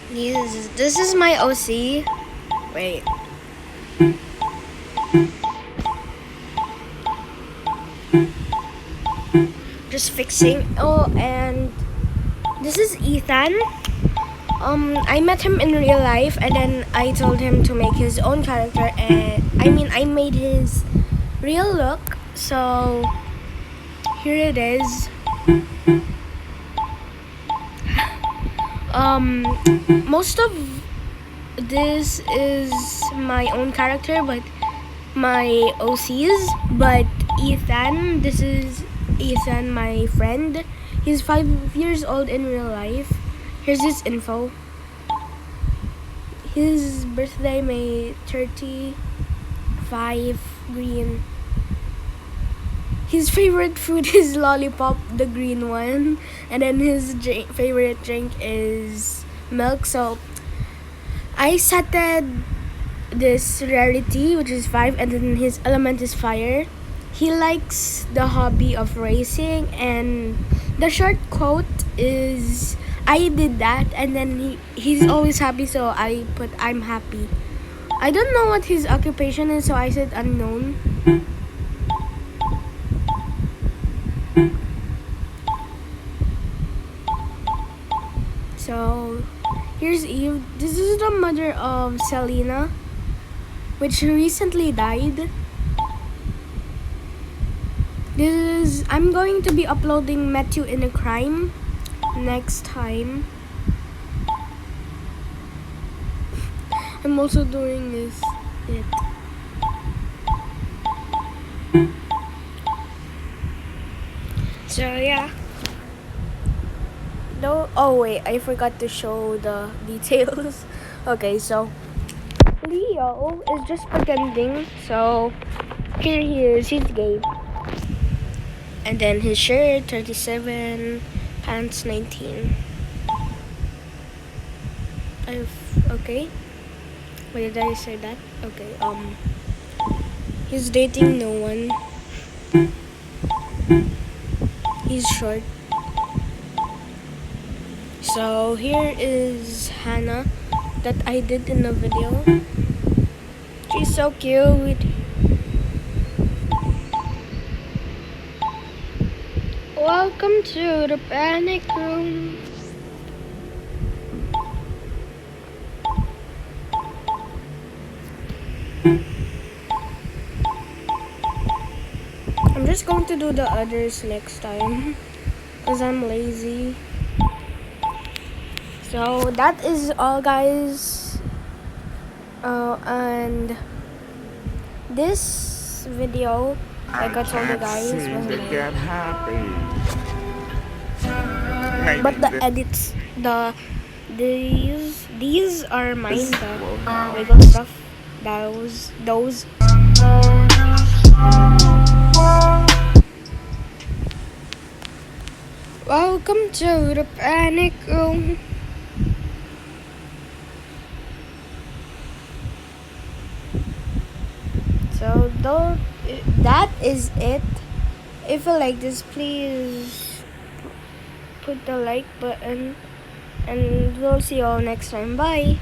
This is my OC. Wait. Just fixing. Oh, and this is Ethan. I met him in real life, and then I told him to make his own character, and I made his real look. So here it is. Most of this is my own character, but my OCs. But Ethan, this is Ethan, my friend. He's 5 years old in real life. Here's his info. His birthday, May 35, green. His favorite food is lollipop, the green one, and then his favorite drink is milk. So I setted this rarity, which is 5, and then his element is fire. He likes the hobby of racing, and the short quote is I did that, and then he's always happy, so I put I'm happy. I don't know what his occupation is, so I said unknown. So here's Eve. This is the mother of Selena, which recently died. I'm going to be uploading Met You in a Crime next time. I'm also doing this. So yeah. No, oh wait, I forgot to show the details. Okay, so Leo is just pretending. So here he is. He's gay. And then his shirt 37, pants 19. Okay. Why did I say that? Okay. He's dating no one. He's short. So here is Hannah that I did in the video. She's so cute. Welcome to the panic room. I'm just going to do the others next time because I'm lazy. So that is all, guys. And this video, like I told you guys, was made. But the edits, these are mine. The wiggle stuff, those. Welcome to the panic room. So that is it. If you like this, please put the like button, and we'll see you all next time. Bye.